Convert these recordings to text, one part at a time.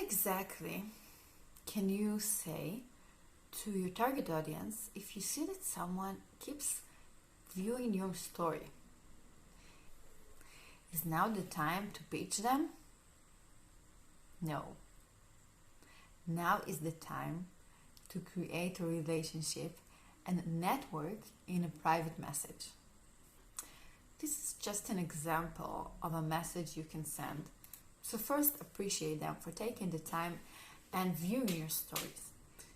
exactly can you say to your target audience if you see that someone keeps viewing your story? Is now the time to pitch them? No. Now is the time to create a relationship and network in a private message. This is just an example of a message you can send. So first, appreciate them for taking the time and viewing your stories.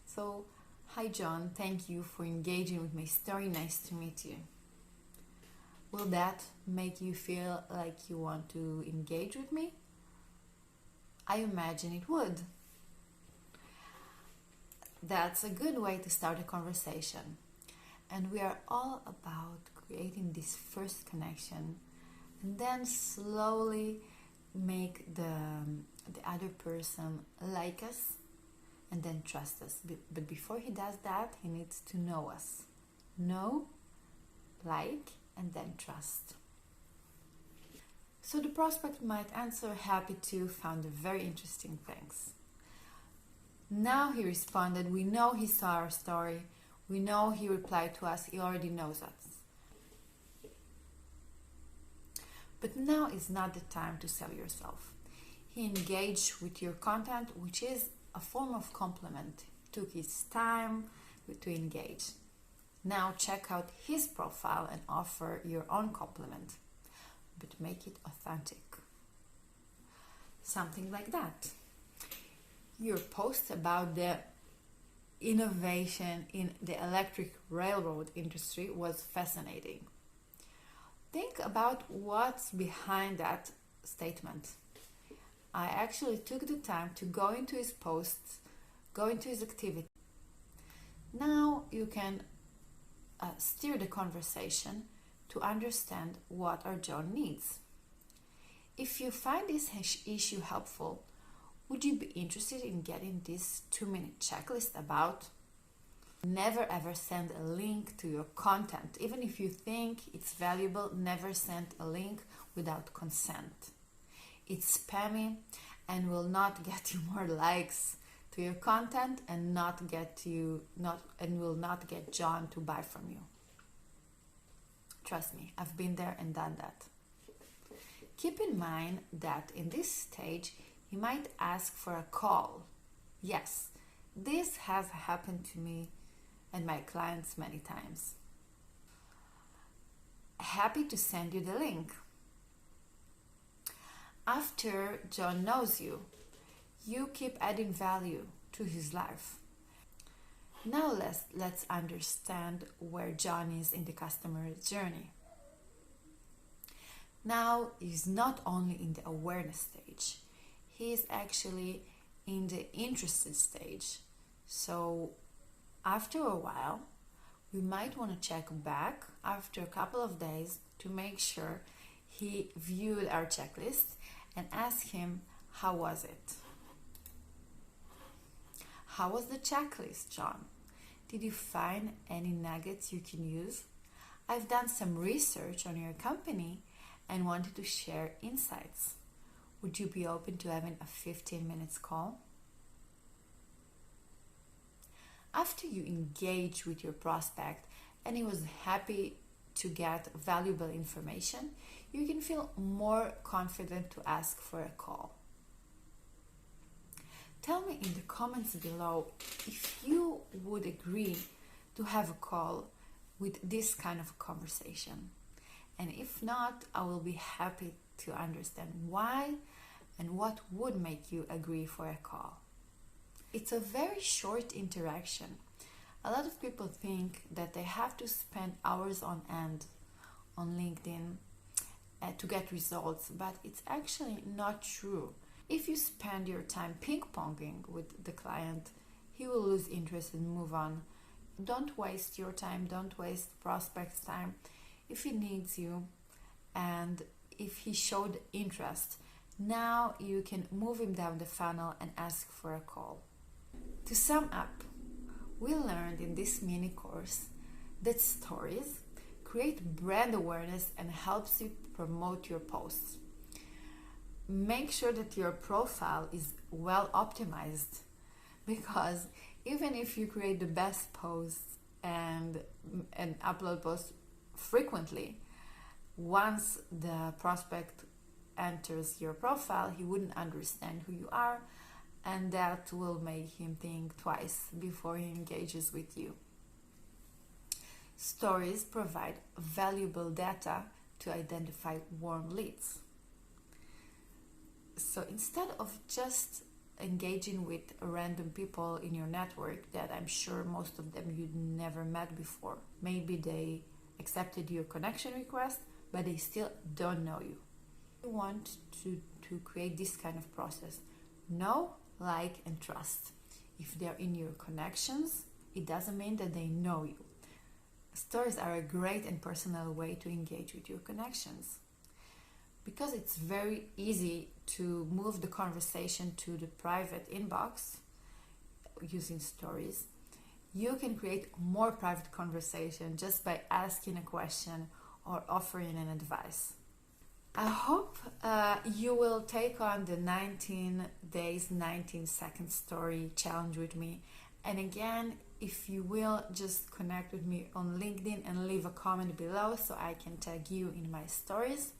So, hi John, thank you for engaging with my story. Nice to meet you. Will that make you feel like you want to engage with me? I imagine it would. That's a good way to start a conversation. And we are all about creating this first connection and then slowly make the other person like us and then trust us. But before he does that, he needs to know us. Know, like, and then trust. So the prospect might answer, happy to, found a very interesting, thanks. Now he responded, we know he saw our story, we know he replied to us, he already knows us. But now is not the time to sell yourself. He engaged with your content, which is a form of compliment. Took his time to engage. Now check out his profile and offer your own compliment, but make it authentic. Something like that. Your post about the innovation in the electric railroad industry was fascinating. Think about what's behind that statement. I actually took the time to go into his posts, go into his activity. Now you can steer the conversation to understand what our John needs. If you find this issue helpful, would you be interested in getting this 2-minute checklist about? Never ever send a link to your content. Even if you think it's valuable, never send a link without consent. It's spammy and will not get you more likes to your content and will not get John to buy from you. Trust me, I've been there and done that. Keep in mind that in this stage, he might ask for a call. Yes, this has happened to me and my clients many times. Happy to send you the link. After John knows you, you keep adding value to his life. Now let's understand where John is in the customer journey. Now he's not only in the awareness stage, he is actually in the interested stage. So after a while, we might want to check back after a couple of days to make sure he viewed our checklist and ask him, how was it? How was the checklist, John? Did you find any nuggets you can use? I've done some research on your company and wanted to share insights. Would you be open to having a 15 minutes call? After you engage with your prospect and he was happy to get valuable information, you can feel more confident to ask for a call. Tell me in the comments below if you would agree to have a call with this kind of a conversation. And if not, I will be happy to understand why and what would make you agree for a call. It's a very short interaction. A lot of people think that they have to spend hours on end on LinkedIn to get results, but it's actually not true. If you spend your time ping-ponging with the client, he will lose interest and move on. Don't waste your time, don't waste prospect's time. If he needs you and if he showed interest, now you can move him down the funnel and ask for a call. To sum up, we learned in this mini course that stories create brand awareness and helps you promote your posts. make sure that your profile is well optimized, because even if you create the best posts and upload posts frequently, once the prospect enters your profile, he wouldn't understand who you are, and that will make him think twice before he engages with you. Stories provide valuable data to identify warm leads. So instead of just engaging with random people in your network that I'm sure most of them you'd never met before, maybe they accepted your connection request, but they still don't know you. You want to create this kind of process. Know, like, and trust. If they're in your connections, it doesn't mean that they know you. Stories are a great and personal way to engage with your connections, because it's very easy to move the conversation to the private inbox using stories. You can create more private conversation just by asking a question or offering an advice. I hope you will take on the 19 days, 19 second story challenge with me. And again, if you will, just connect with me on LinkedIn and leave a comment below so I can tag you in my stories.